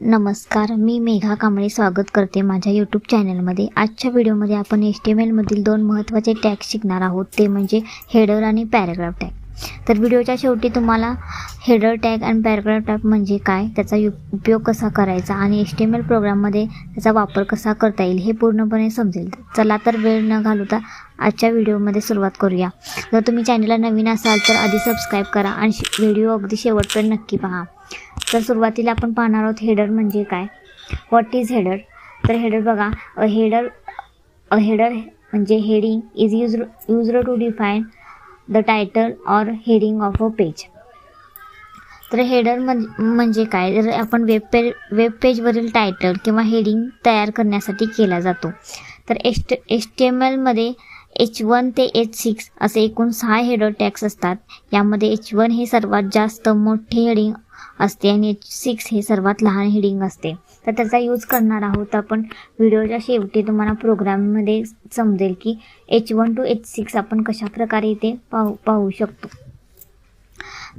नमस्कार, मी मेघा कांबळे स्वागत करते माझ्या यूट्यूब चॅनलमध्ये। आजच्या व्हिडिओमध्ये आपण HTML मधील दोन महत्त्वाचे टॅग शिकणार आहोत, ते म्हणजे हेडर आणि पॅराग्राफ टॅग। तर व्हिडिओच्या शेवटी तुम्हाला हेडर टॅग आणि पॅराग्राफ टॅग म्हणजे काय, त्याचा उपयोग कसा करायचा आणि HTML प्रोग्राममध्ये त्याचा वापर कसा करता येईल हे पूर्णपणे समजेल। चला तर वेळ न घालवता आजच्या व्हिडिओमध्ये सुरुवात करूया। जर तुम्ही चॅनलला नवीन असाल तर आधी सबस्क्राईब करा आणि व्हिडिओ अगदी शेवटपर्यंत नक्की पहा। तर सुरुवातीला आपण पाहणार आहोत हेडर म्हणजे काय, व्हॉट इज हेडर। तर हेडर बघा, अ हेडर म्हणजे heading is used to define the title or heading of a page. तर हेडर म्हणजे काय, तर आपण वेब पेजवरील टायटल किंवा हेडिंग तयार करण्यासाठी केला जातो। तर HTML मध्ये H1 ते H6 असे एकूण 6 हेडर टॅग्स असतात। यामध्ये H1 हे सर्वात जास्त मोठे हेडिंग असते आणि H6 हे सर्वात लहान हेडिंग असते। तर त्याचा यूज करणार आहोत आपण। व्हिडिओच्या शेवटी तुम्हाला प्रोग्राममध्ये समजेल की H1 to H6 आपण कशा प्रकारे इथे पाहू शकतो।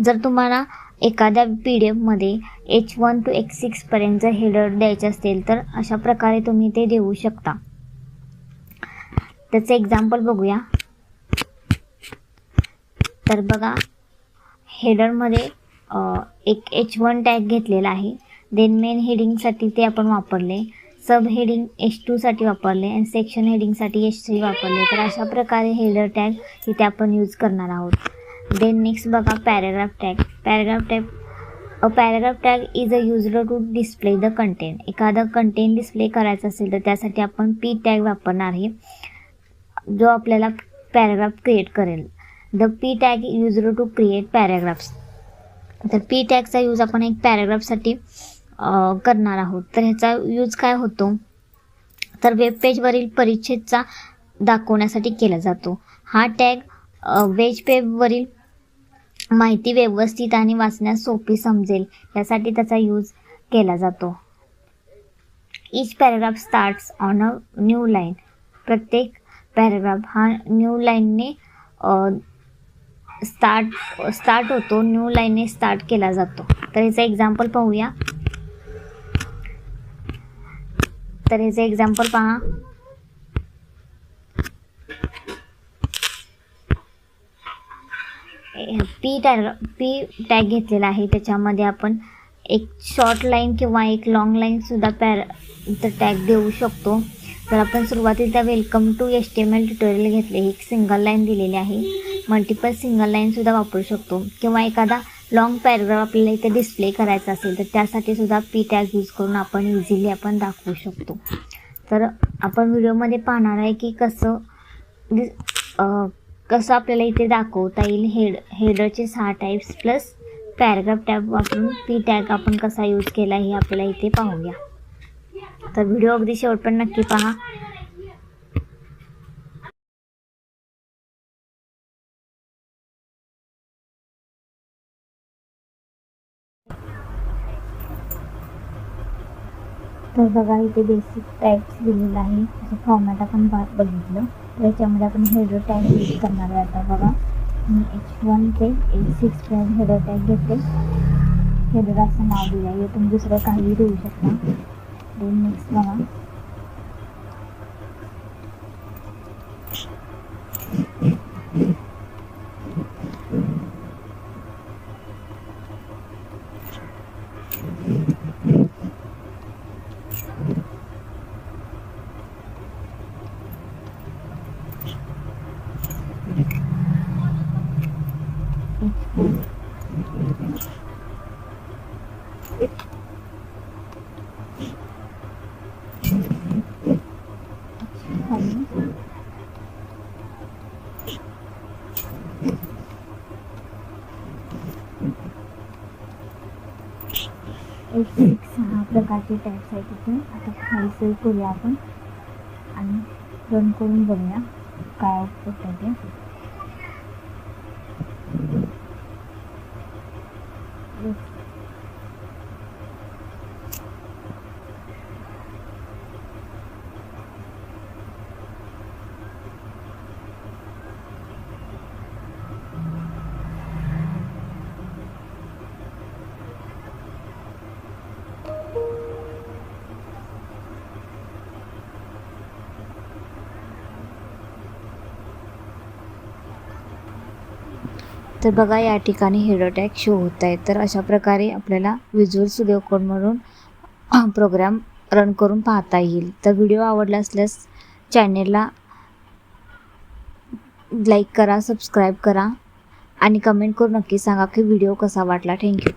जर तुम्हाला एखाद्या PDF मध्ये H1 to H6 पर्यंत हेडर द्यायचे असेल तर अशा प्रकारे तुम्ही ते देऊ शकता। त्याचे एक्झाम्पल बघूया। तर बघा, हेडरमध्ये एक H1 टॅग घेतलेला आहे, देन मेन हेडिंगसाठी ते आपण वापरले, सब हेडिंग H2 साठी वापरले आणि सेक्शन हेडिंगसाठी H3 वापरले। तर अशा प्रकारे हेडर टॅग इथे आपण यूज करणार आहोत। देन नेक्स्ट बघा, paragraph tag. Paragraph tag is used to display the content. एखादा कंटेंट डिस्प्ले करायचा असेल तर त्यासाठी आपण P टॅग वापरणार आहे, जो आपल्याला पॅराग्राफ क्रिएट करेल। The P tag used to create paragraphs. तर P टॅगचा यूज आपण एक पॅराग्राफसाठी करणार आहोत। तर ह्याचा यूज काय होतो, तर वेब पेजवरील परिच्छेदचा दाखवण्यासाठी केला जातो। हा टॅग वेब पेजवरील माहिती व्यवस्थित आणि वाचण्यास सोपी समजेल यासाठी त्याचा यूज केला जातो। Each paragraph starts on a new line. प्रत्येक पॅराग्राफ हा न्यू लाईनने स्टार्ट होतो, न्यू लाईनने स्टार्ट केला जातो। तर ह्याचं एक्झाम्पल पाहूया। तर ह्याचं एक्झाम्पल पहा, पी टॅग घेतलेला आहे। त्याच्यामध्ये आपण एक शॉर्ट लाईन किंवा एक लॉंग लाईन सुद्धा टॅग देऊ शकतो। तर आपण सुरुवातीला वेलकम टू HTML ट्युटोरियल घेतले, एक सिंगल लाईन दिलेली आहे, मल्टिपल सिंगल लाईन सुद्धा वापरू शकतो। किंवा एखादा लॉंग पॅराग्राफ आपल्याला इथे डिस्प्ले करायचा असेल तर त्यासाठी सुद्धा P टॅग यूज करून आपण इझिली आपण दाखवू शकतो। तर आपण व्हिडिओमध्ये पाहणार आहे की कसं आपल्याला इथे दाखवता येईल हेडरचे 6 टाईप्स प्लस पॅराग्राफ टॅग वापरून P टॅग आपण कसा यूज केला हे आपल्याला इथे पाहूया। तर व्हिडिओ अगदी शेवटपर्यंत नक्की पहा। तर बघा, इथे बेसिक टॅग्स दिलेला आहे, असं फॉर्मॅट आपण बघितलं। तर याच्यामध्ये आपण हेडर टॅग यूज करणार आहे। आता बघा, मी H1 ते H6 पर्यंत हेडर टॅग घेते, हेडर असं नाव दिलं आहे, तुम्ही दुसरं काहीही देऊ शकता। देन नेक्स्ट बघा, एक 6 प्रकारचे टॅग्स आहेत तिथे। आता खाली सेव्ह करूया आपण आणि रन करून बघूया काय आउटपुट आहे ते। तर बघा या ठिकाणी हेडर टॅग शो होत आहे. तर अशा प्रकारे आपल्याला विज्युअल स्टुडिओ कोडमधून प्रोग्राम रन करून पाहता येईल. तर व्हिडिओ आवडला असल्यास चॅनेलला लाईक करा, सबस्क्राईब करा आणि कमेंट करून नक्की सांगा की व्हिडिओ कसा वाटला. थँक्यू.